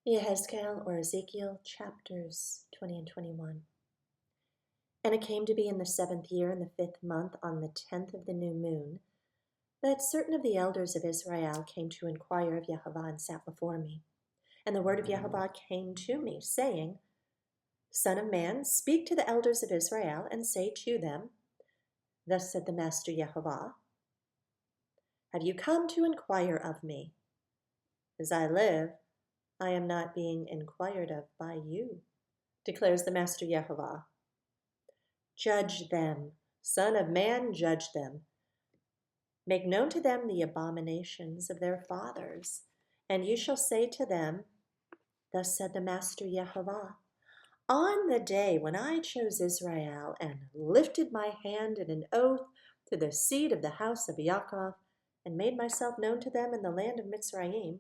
Ezekiel or Ezekiel chapters 20 and 21. And it came to be in the 7th year, in the 5th month, on the 10th of the new moon, that certain of the elders of Israel came to inquire of Jehovah and sat before me. And the word of Jehovah came to me, saying, Son of man, speak to the elders of Israel, and say to them, Thus said the Master Jehovah, Have you come to inquire of me? As I live, I am not being inquired of by you, declares the Master Jehovah. Judge them, Son of man, judge them. Make known to them the abominations of their fathers, and you shall say to them, Thus said the Master Jehovah, On the day when I chose Israel and lifted my hand in an oath to the seed of the house of Yaakov, and made myself known to them in the land of Mitzrayim,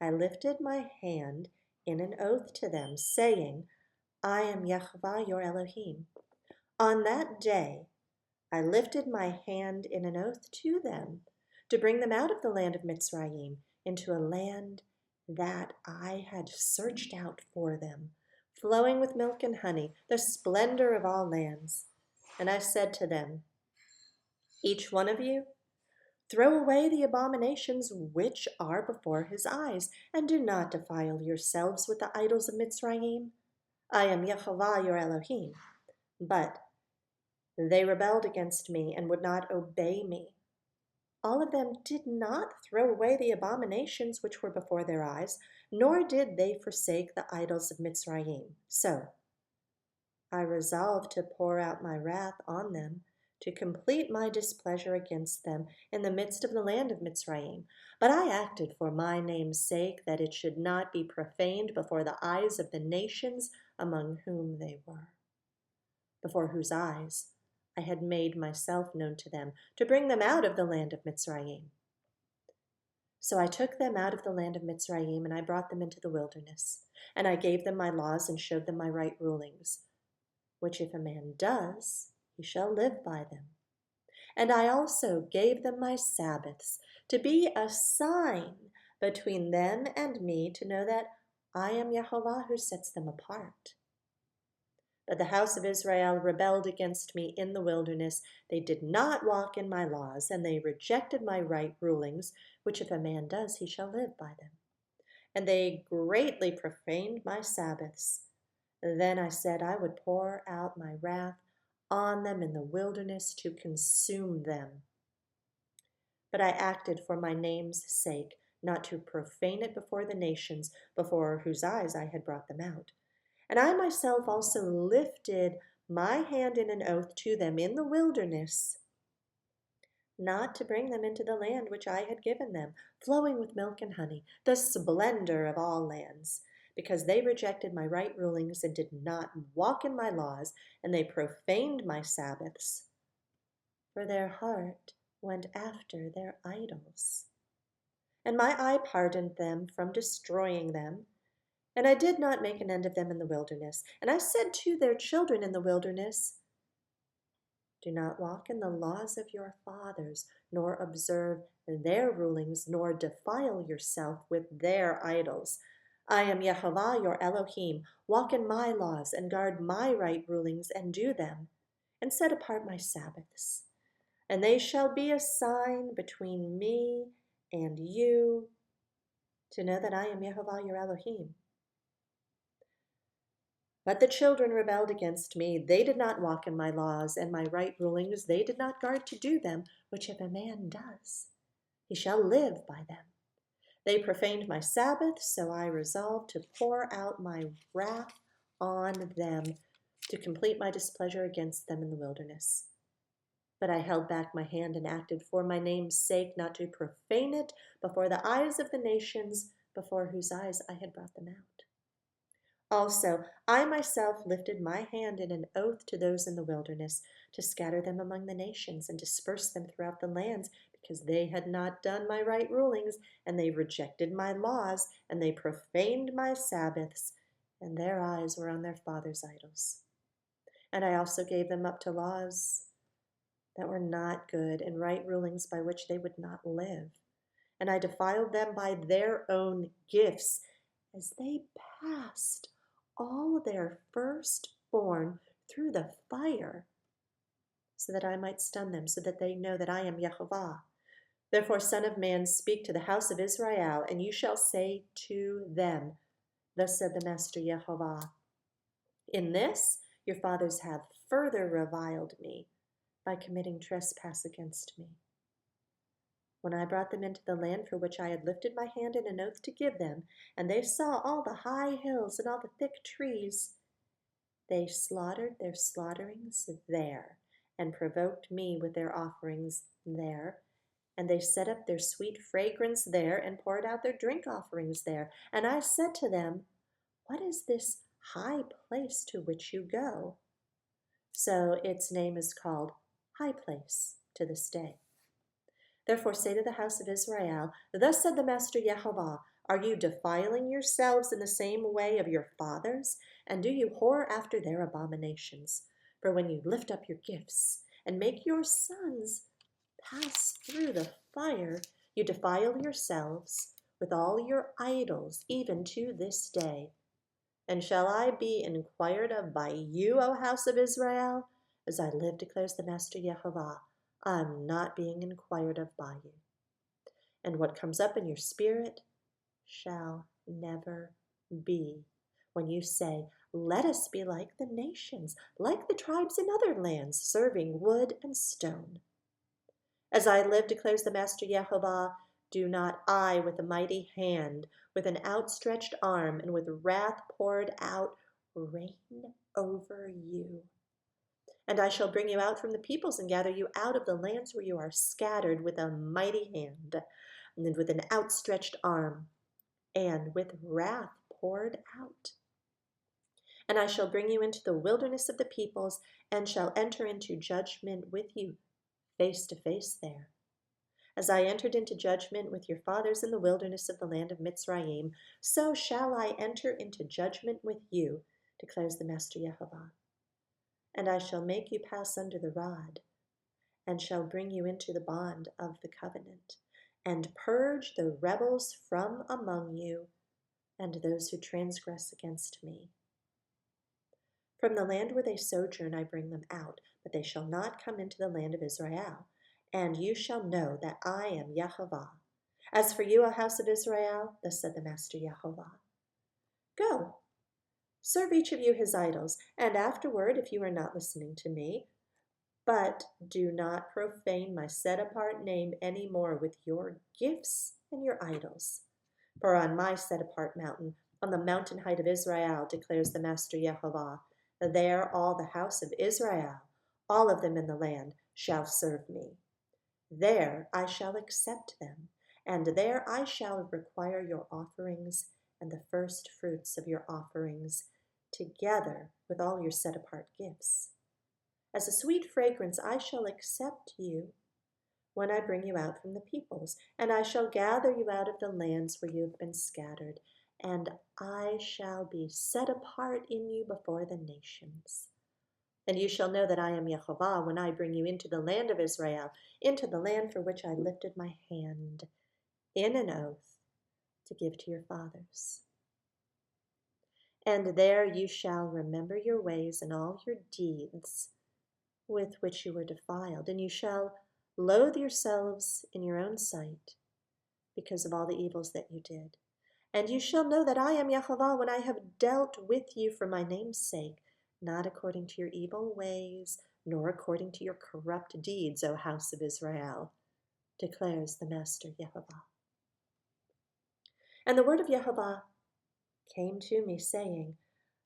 I lifted my hand in an oath to them, saying, I am Jehovah your Elohim. On that day I lifted my hand in an oath to them to bring them out of the land of Mitzrayim into a land that I had searched out for them, flowing with milk and honey, the splendor of all lands. And I said to them, Each one of you, throw away the abominations which are before his eyes, and do not defile yourselves with the idols of Mitzrayim. I am Jehovah your Elohim. But they rebelled against me and would not obey me. All of them did not throw away the abominations which were before their eyes, nor did they forsake the idols of Mitzrayim. So I resolved to pour out my wrath on them, to complete my displeasure against them in the midst of the land of Mitzrayim. But I acted for my name's sake, that it should not be profaned before the eyes of the nations among whom they were, before whose eyes I had made myself known to them, to bring them out of the land of Mitzrayim. So I took them out of the land of Mitzrayim, and I brought them into the wilderness. And I gave them my laws and showed them my right rulings, which if a man does, he shall live by them. And I also gave them my Sabbaths, to be a sign between them and me, to know that I am Jehovah who sets them apart. But the house of Israel rebelled against me in the wilderness. They did not walk in my laws, and they rejected my right rulings, which if a man does, he shall live by them. And they greatly profaned my Sabbaths. Then I said I would pour out my wrath on them in the wilderness to consume them. But I acted for my name's sake, not to profane it before the nations, before whose eyes I had brought them out. And I myself also lifted my hand in an oath to them in the wilderness, not to bring them into the land which I had given them, flowing with milk and honey, the splendor of all lands, because they rejected my right rulings and did not walk in my laws, and they profaned my Sabbaths, for their heart went after their idols. And my eye pardoned them from destroying them, and I did not make an end of them in the wilderness. And I said to their children in the wilderness, Do not walk in the laws of your fathers, nor observe their rulings, nor defile yourself with their idols. I am Jehovah your Elohim. Walk in my laws and guard my right rulings and do them, and set apart my Sabbaths. And they shall be a sign between me and you, to know that I am Jehovah your Elohim. But the children rebelled against me. They did not walk in my laws, and my right rulings they did not guard to do them, which if a man does, he shall live by them. They profaned my Sabbath, so I resolved to pour out my wrath on them, to complete my displeasure against them in the wilderness. But I held back my hand and acted for my name's sake, not to profane it before the eyes of the nations, before whose eyes I had brought them out. Also, I myself lifted my hand in an oath to those in the wilderness, to scatter them among the nations and disperse them throughout the lands, because they had not done my right rulings, and they rejected my laws, and they profaned my Sabbaths, and their eyes were on their fathers' idols. And I also gave them up to laws that were not good, and right rulings by which they would not live. And I defiled them by their own gifts, as they passed all their firstborn through the fire, so that I might stun them, so that they know that I am Yehovah. Therefore, Son of Man, speak to the house of Israel, and you shall say to them, thus said the Master Yehovah, in this your fathers have further reviled me by committing trespass against me. When I brought them into the land for which I had lifted my hand in an oath to give them, and they saw all the high hills and all the thick trees, they slaughtered their slaughterings there, and provoked me with their offerings there. And they set up their sweet fragrance there, and poured out their drink offerings there. And I said to them, what is this high place to which you go? So its name is called High Place to this day. Therefore say to the house of Israel, thus said the Master Yehovah, are you defiling yourselves in the same way of your fathers? And do you whore after their abominations? For when you lift up your gifts and make your sons pass through the fire, you defile yourselves with all your idols, even to this day. And shall I be inquired of by you, O house of Israel? As I live, declares the Master Yehovah, I am not being inquired of by you. And what comes up in your spirit shall never be. When you say, let us be like the nations, like the tribes in other lands, serving wood and stone. As I live, declares the Master Yehovah, do not I with a mighty hand, with an outstretched arm, and with wrath poured out, reign over you? And I shall bring you out from the peoples and gather you out of the lands where you are scattered with a mighty hand, and with an outstretched arm, and with wrath poured out. And I shall bring you into the wilderness of the peoples, and shall enter into judgment with you, face to face there. As I entered into judgment with your fathers in the wilderness of the land of Mitzrayim, so shall I enter into judgment with you, declares the Master Yehovah. And I shall make you pass under the rod, and shall bring you into the bond of the covenant, and purge the rebels from among you, and those who transgress against me. From the land where they sojourn I bring them out, but they shall not come into the land of Israel. And you shall know that I am Yehovah. As for you, O house of Israel, thus said the Master Yehovah, go, serve each of you his idols, and afterward, if you are not listening to me, but do not profane my set-apart name any more with your gifts and your idols. For on my set-apart mountain, on the mountain height of Israel, declares the Master Yehovah, there all the house of Israel, all of them in the land, shall serve me. There I shall accept them, and there I shall require your offerings and the first fruits of your offerings, together with all your set-apart gifts. As a sweet fragrance I shall accept you when I bring you out from the peoples, and I shall gather you out of the lands where you have been scattered, and I shall be set apart in you before the nations. And you shall know that I am Yehovah when I bring you into the land of Israel, into the land for which I lifted my hand in an oath to give to your fathers. And there you shall remember your ways and all your deeds with which you were defiled, and you shall loathe yourselves in your own sight because of all the evils that you did. And you shall know that I am Yehovah when I have dealt with you for my name's sake, not according to your evil ways, nor according to your corrupt deeds, O house of Israel, declares the Master Yehovah. And the word of Yehovah came to me, saying,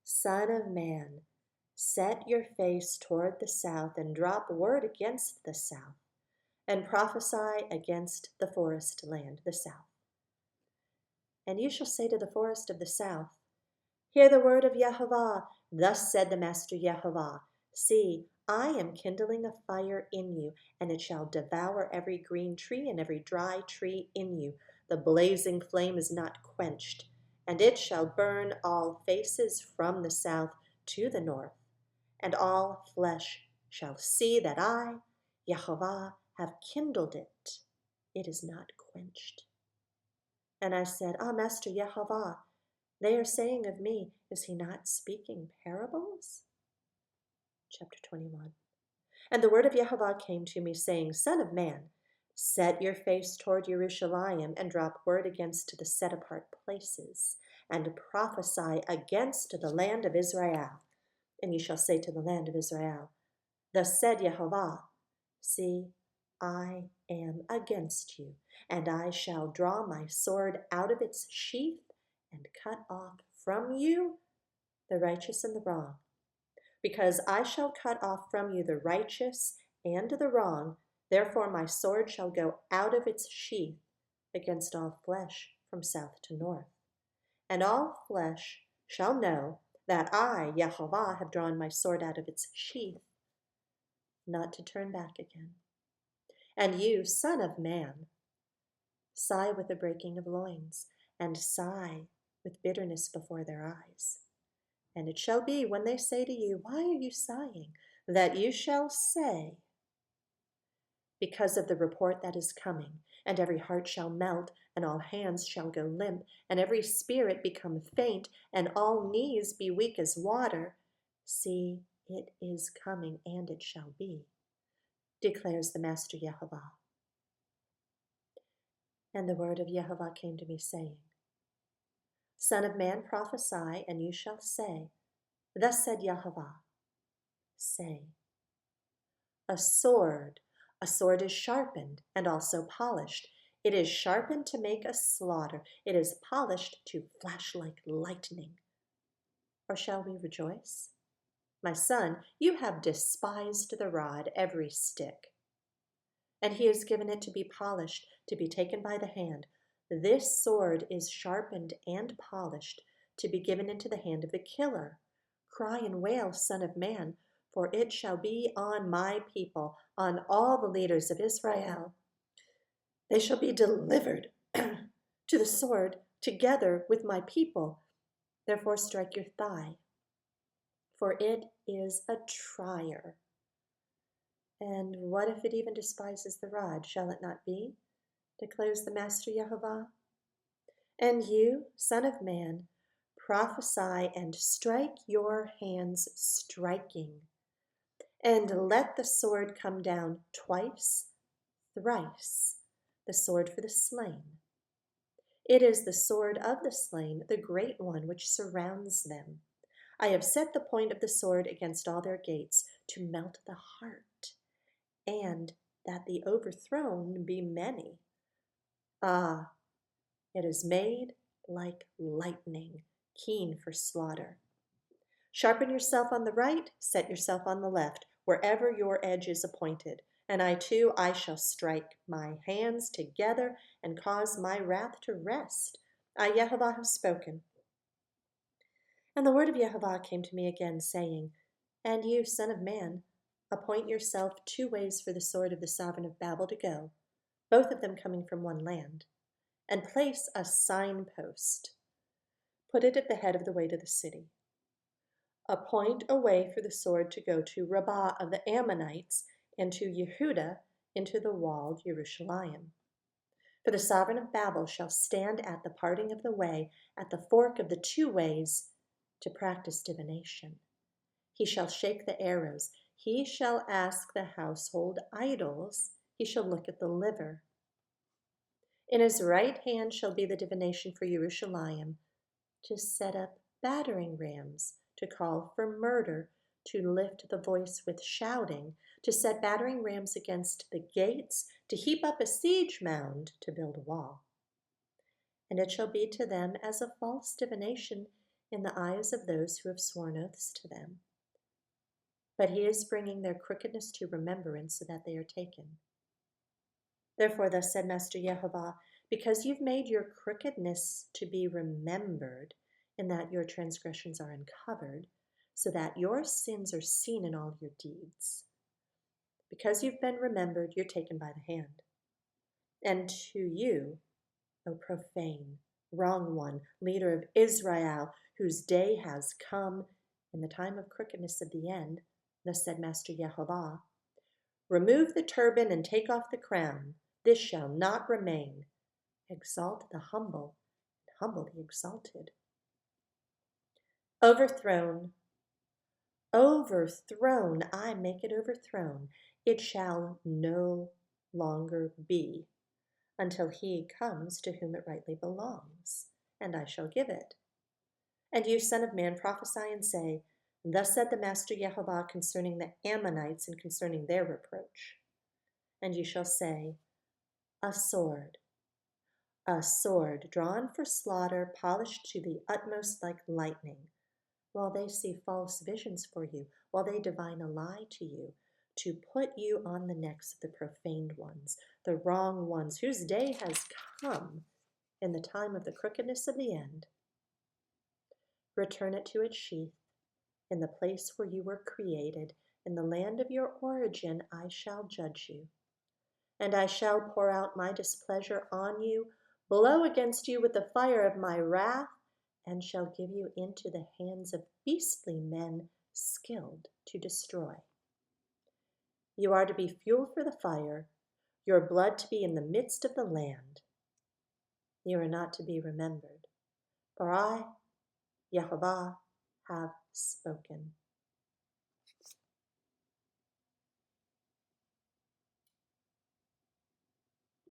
Son of man, set your face toward the south, and drop word against the south, and prophesy against the forest land, the south. And you shall say to the forest of the south, hear the word of Yehovah. Thus said the Master Yehovah, see, I am kindling a fire in you, and it shall devour every green tree and every dry tree in you. The blazing flame is not quenched, and it shall burn all faces from the south to the north, and all flesh shall see that I, Yehovah, have kindled it. It is not quenched. And I said, Master Yehovah, They are saying of me, is he not speaking parables? Chapter 21. And the word of Yehovah came to me, saying, Son of man, set your face toward Jerusalem, and drop word against the set-apart places, and prophesy against the land of Israel. And you shall say to the land of Israel, Thus said Yehovah, See, I am against you, and I shall draw my sword out of its sheath, and cut off from you the righteous and the wrong. Because I shall cut off from you the righteous and the wrong, therefore my sword shall go out of its sheath against all flesh from south to north. And all flesh shall know that I, Yehovah, have drawn my sword out of its sheath, not to turn back again. And you, son of man, sigh with the breaking of loins, and sigh with bitterness before their eyes. And it shall be, when they say to you, Why are you sighing? That you shall say, Because of the report that is coming, and every heart shall melt, and all hands shall go limp, and every spirit become faint, and all knees be weak as water. See, it is coming, and it shall be, declares the Master Yehovah. And the word of Yehovah came to me, saying, Son of man, prophesy, and you shall say, Thus said Yehovah, say, A sword is sharpened and also polished. It is sharpened to make a slaughter. It is polished to flash like lightning. Or shall we rejoice? My son, you have despised the rod, every stick, and he has given it to be polished, to be taken by the hand. This sword is sharpened and polished, to be given into the hand of the killer. Cry and wail, Son of man, for it shall be on my people, on all the leaders of Israel. They shall be delivered to the sword together with my people. Therefore strike your thigh, for it is a trier. And what if it even despises the rod? Shall it not be? Declares the Master Yehovah. And you, son of man, prophesy and strike your hands striking. And let the sword come down twice, thrice, the sword for the slain. It is the sword of the slain, the great one which surrounds them. I have set the point of the sword against all their gates, to melt the heart, and that the overthrown be many. Ah, it is made like lightning, keen for slaughter. Sharpen yourself on the right, set yourself on the left, wherever your edge is appointed. And I shall strike my hands together and cause my wrath to rest. I, Yehovah, have spoken. And the word of Yehovah came to me again, saying, And you, son of man, appoint yourself 2 ways for the sword of the sovereign of Babel to go, both of them coming from one land, and place a signpost. Put it at the head of the way to the city. Appoint a way for the sword to go to Rabbah of the Ammonites, and to Yehudah, into the walled Jerusalem. For the sovereign of Babel shall stand at the parting of the way, at the fork of the 2 ways, to practice divination. He shall shake the arrows. He shall ask the household idols. He shall look at the liver. In his right hand shall be the divination for Jerusalem, to set up battering rams, to call for murder, to lift the voice with shouting, to set battering rams against the gates, to heap up a siege mound, to build a wall. And it shall be to them as a false divination in the eyes of those who have sworn oaths to them. But he is bringing their crookedness to remembrance, so that they are taken. Therefore, thus said Master Yehovah, because you've made your crookedness to be remembered, in that your transgressions are uncovered, so that your sins are seen in all your deeds. Because you've been remembered, you're taken by the hand. And to you, O profane, wrong one, leader of Israel, whose day has come in the time of crookedness of the end, thus said Master Yehovah, remove the turban and take off the crown. This shall not remain. Exalt the humble, and humble the exalted. Overthrown, overthrown, I make it overthrown. It shall no longer be until he comes to whom it rightly belongs, and I shall give it. And you, son of man, prophesy and say, Thus said the Master Jehovah concerning the Ammonites and concerning their reproach. And you shall say, a sword drawn for slaughter, polished to the utmost like lightning, while they see false visions for you, while they divine a lie to you, to put you on the necks of the profaned ones, the wrong ones, whose day has come in the time of the crookedness of the end. Return it to its sheath. In the place where you were created, in the land of your origin, I shall judge you. And I shall pour out my displeasure on you, blow against you with the fire of my wrath, and shall give you into the hands of beastly men skilled to destroy. You are to be fuel for the fire, your blood to be in the midst of the land. You are not to be remembered, for I, Jehovah, have spoken.